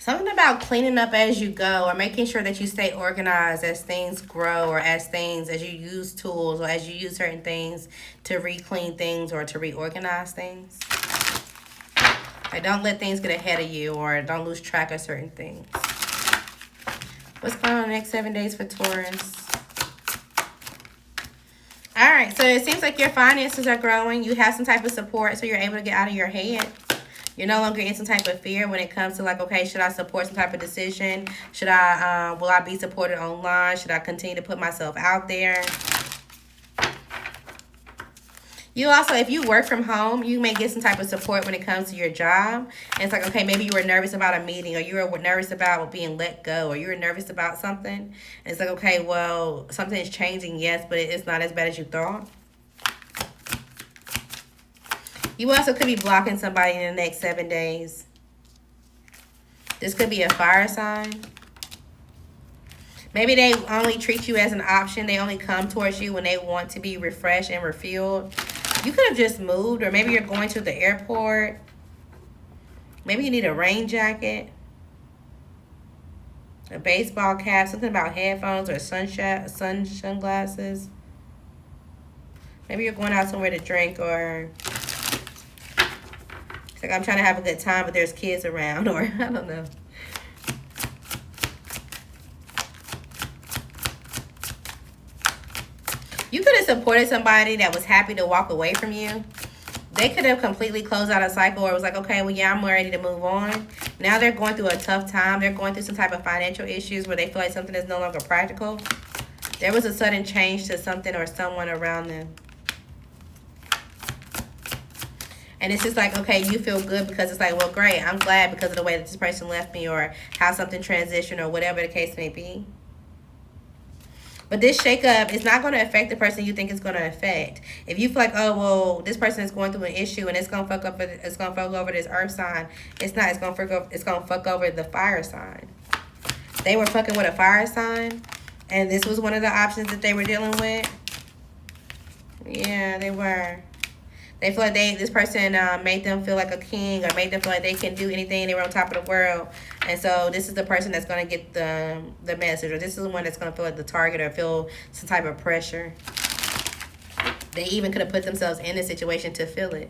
Something about cleaning up as you go, or making sure that you stay organized as things grow, or as you use tools, or as you use certain things to re-clean things or to reorganize things. Like, don't let things get ahead of you, or don't lose track of certain things. What's going on the next 7 days for Taurus? All right, so it seems like your finances are growing. You have some type of support, so you're able to get out of your head. You're no longer in some type of fear when it comes to like, okay, should I support some type of decision? Will I be supported online? Should I continue to put myself out there? You also, if you work from home, you may get some type of support when it comes to your job. And it's like, okay, maybe you were nervous about a meeting, or you were nervous about being let go, or you were nervous about something. And it's like, okay, well, something is changing, yes, but it's not as bad as you thought. You also could be blocking somebody in the next 7 days. This could be a fire sign. Maybe they only treat you as an option. They only come towards you when they want to be refreshed and refueled. You could have just moved, or maybe you're going to the airport. Maybe you need a rain jacket, a baseball cap, something about headphones or sunglasses. Maybe you're going out somewhere to drink, or it's like, I'm trying to have a good time, but there's kids around, or I don't know. You could have supported somebody that was happy to walk away from you. They could have completely closed out a cycle, or was like, okay, well, yeah, I'm ready to move on. Now they're going through a tough time. They're going through some type of financial issues where they feel like something is no longer practical. There was a sudden change to something or someone around them. And it's just like, okay, you feel good because it's like, well, great, I'm glad because of the way that this person left me, or how something transitioned, or whatever the case may be. But this shakeup is not going to affect the person you think it's going to affect. If you feel like, oh, well, this person is going through an issue and it's going to fuck over this earth sign, it's not. It's going to fuck over the fire sign. They were fucking with a fire sign, and this was one of the options that they were dealing with. Yeah, they were. They feel like this person made them feel like a king, or made them feel like they can do anything. They were on top of the world. And so this is the person that's going to get the message, or this is the one that's going to feel like the target, or feel some type of pressure. They even could have put themselves in this situation to feel it.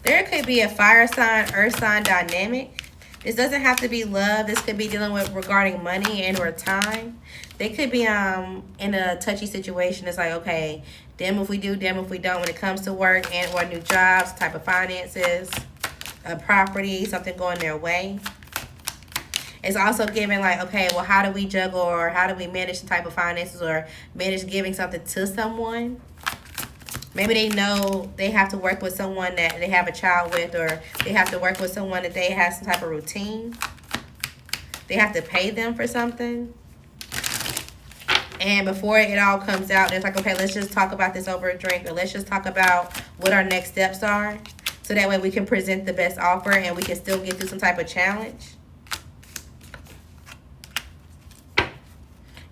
There could be a fire sign, earth sign dynamic. This doesn't have to be love. This could be dealing with regarding money and or time. They could be in a touchy situation. It's like, okay, damn if we do, damn if we don't, when it comes to work and or new jobs, type of finances, a property, something going their way. It's also giving like, okay, well, how do we juggle, or how do we manage the type of finances, or manage giving something to someone? Maybe they know they have to work with someone that they have a child with, or they have to work with someone that they have some type of routine. They have to pay them for something. And before it all comes out, it's like, okay, let's just talk about this over a drink, or let's just talk about what our next steps are. So that way we can present the best offer and we can still get through some type of challenge.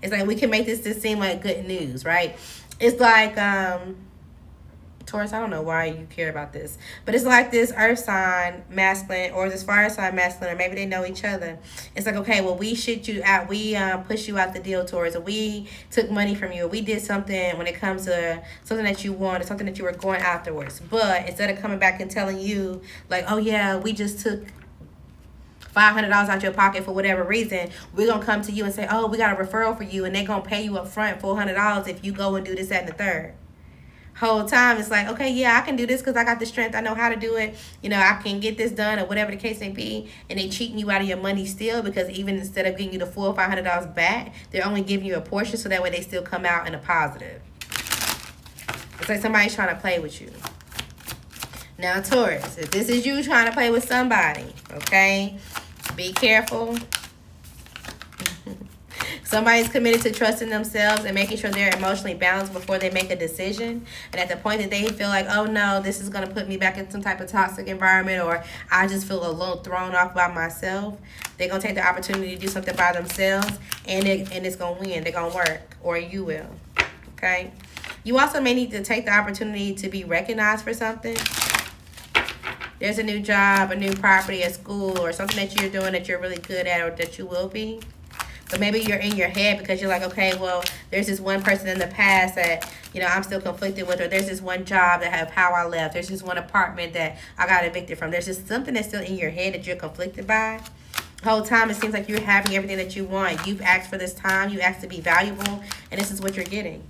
It's like we can make this seem like good news, right? It's like, Taurus, I don't know why you care about this, but it's like this earth sign masculine, or this fire sign masculine, or maybe they know each other. It's like, okay, well, we shit you out, we push you out the deal, Taurus, or we took money from you, or we did something when it comes to something that you wanted, something that you were going afterwards. But instead of coming back and telling you like, oh yeah, we just took $500 out your pocket for whatever reason, we're gonna come to you and say, oh, we got a referral for you, and they're gonna pay you up front $400 if you go and do this, that, and the third. Whole time it's like, okay, yeah, I can do this because I got the strength, I know how to do it, you know, I can get this done, or whatever the case may be. And they cheating you out of your money still, because even instead of giving you the full $500 back, they're only giving you a portion, so that way they still come out in a positive. It's like somebody's trying to play with you. Now, Taurus, if this is you trying to play with somebody, okay, be careful. Somebody's committed to trusting themselves and making sure they're emotionally balanced before they make a decision. And at the point that they feel like, oh no, this is going to put me back in some type of toxic environment, or I just feel a little thrown off by myself, they're going to take the opportunity to do something by themselves, and it's going to win. They're going to work, or you will. Okay? You also may need to take the opportunity to be recognized for something. There's a new job, a new property, a school, or something that you're doing that you're really good at or that you will be. But maybe you're in your head because you're like, okay, well, there's this one person in the past that, I'm still conflicted with, or there's this one job that have how I left. There's this one apartment that I got evicted from. There's just something that's still in your head that you're conflicted by. The whole time it seems like you're having everything that you want. You've asked for this time. You asked to be valuable, and this is what you're getting.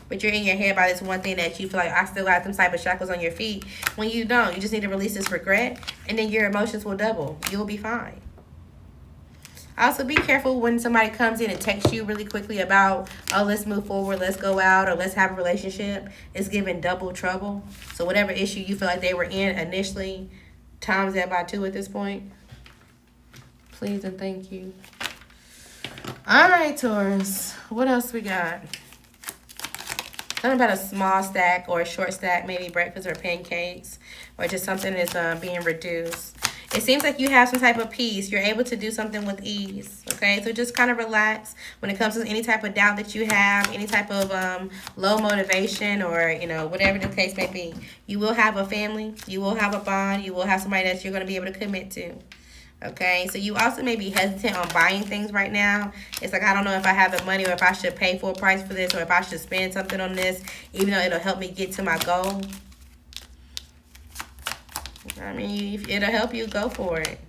But you're in your head by this one thing that you feel like I still got some type of shackles on your feet. When you don't, you just need to release this regret, and then your emotions will double. You'll be fine. Also, be careful when somebody comes in and texts you really quickly about, oh, let's move forward, let's go out, or let's have a relationship. It's giving double trouble. So whatever issue you feel like they were in initially, times that by 2 at this point. Please and thank you. All right, Taurus. What else we got? Something about a small stack or a short stack, maybe breakfast or pancakes, or just something that's being reduced. It seems like you have some type of peace. You're able to do something with ease, okay? So just kind of relax when it comes to any type of doubt that you have, any type of low motivation or, whatever the case may be. You will have a family. You will have a bond. You will have somebody that you're going to be able to commit to, okay? So you also may be hesitant on buying things right now. It's like, I don't know if I have the money or if I should pay full price for this or if I should spend something on this, even though it'll help me get to my goal. I mean, if it'll help you, go for it.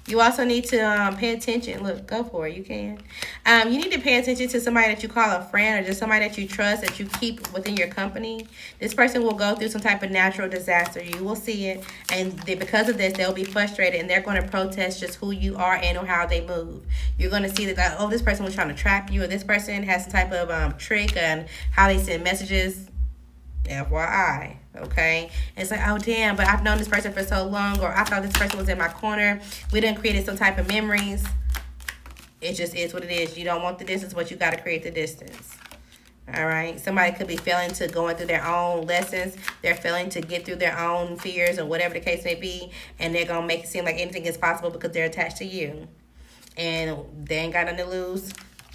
You also need to pay attention. Look, go for it. You can. You need to pay attention to somebody that you call a friend or just somebody that you trust, that you keep within your company. This person will go through some type of natural disaster. You will see it. And because of this, they'll be frustrated and they're going to protest just who you are and or how they move. You're going to see that, oh, this person was trying to trap you, or this person has some type of trick on how they send messages. FYI, okay? It's like, oh, damn, but I've known this person for so long, or I thought this person was in my corner. We done created some type of memories. It just is what it is. You don't want the distance, but you got to create the distance. All right? Somebody could be failing to going through their own lessons. They're failing to get through their own fears or whatever the case may be, and they're going to make it seem like anything is possible because they're attached to you. And they ain't got nothing to lose.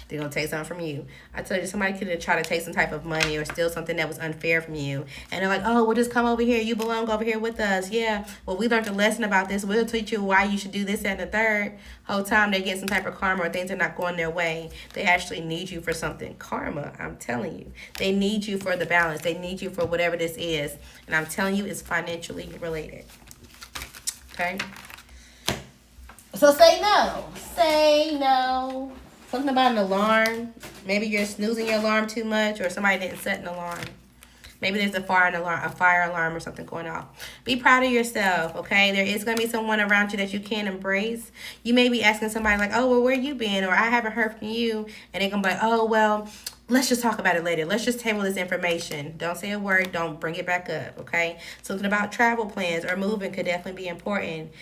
They're going to take something from you. I tell you, somebody could try to take some type of money or steal something that was unfair from you. And they're like, oh, well, just come over here. You belong over here with us. Yeah, well, we learned a lesson about this. We'll teach you why you should do this and the third. Whole time they get some type of karma or things are not going their way. They actually need you for something. Karma, I'm telling you. They need you for the balance. They need you for whatever this is. And I'm telling you, it's financially related. Okay? So say no. Say no. Something about an alarm. Maybe you're snoozing your alarm too much, or somebody didn't set an alarm. Maybe there's a fire alarm or something going off. Be proud of yourself, okay? There is going to be someone around you that you can embrace. You may be asking somebody like, oh, well, where you been? Or I haven't heard from you. And they're going to be like, oh, well, let's just talk about it later. Let's just table this information. Don't say a word. Don't bring it back up, okay? Something about travel plans or moving could definitely be important.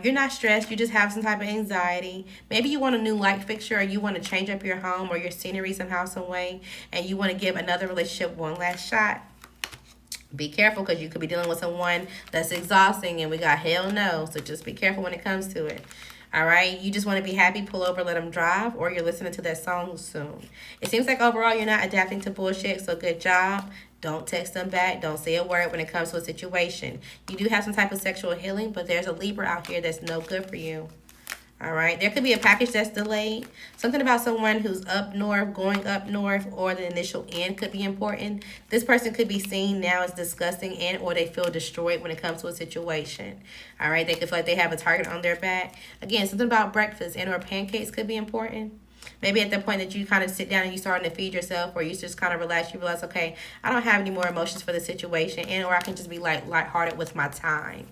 You're not stressed. You just have some type of anxiety. Maybe you want a new light fixture, or you want to change up your home or your scenery somehow, some way, and you want to give another relationship one last shot. Be careful, because you could be dealing with someone that's exhausting, and we got hell no. So just be careful when it comes to it. All right, you just want to be happy, pull over, let them drive, or you're listening to that song soon. It seems like overall you're not adapting to bullshit, so good job. Don't text them back. Don't say a word when it comes to a situation. You do have some type of sexual healing, but there's a Libra out here that's no good for you. All right, there could be a package that's delayed. Something about someone who's up north, going up north, or the initial end could be important. This person could be seen now as disgusting, and or they feel destroyed when it comes to a situation. All right, they could feel like they have a target on their back. Again, something about breakfast and or pancakes could be important. Maybe at the point that you kind of sit down and you starting to feed yourself, or you just kind of relax, you realize, okay, I don't have any more emotions for the situation, and or I can just be like lighthearted with my time.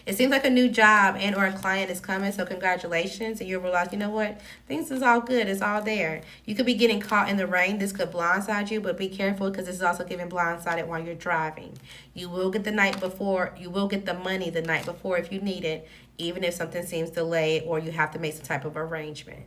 It seems like a new job and or a client is coming, so congratulations, and you'll realize, you know what, things is all good, it's all there. You could be getting caught in the rain. This could blindside you, but be careful, because this is also giving blindsided while you're driving. You will get the night before, you will get the money the night before if you need it, even if something seems delayed or you have to make some type of arrangement.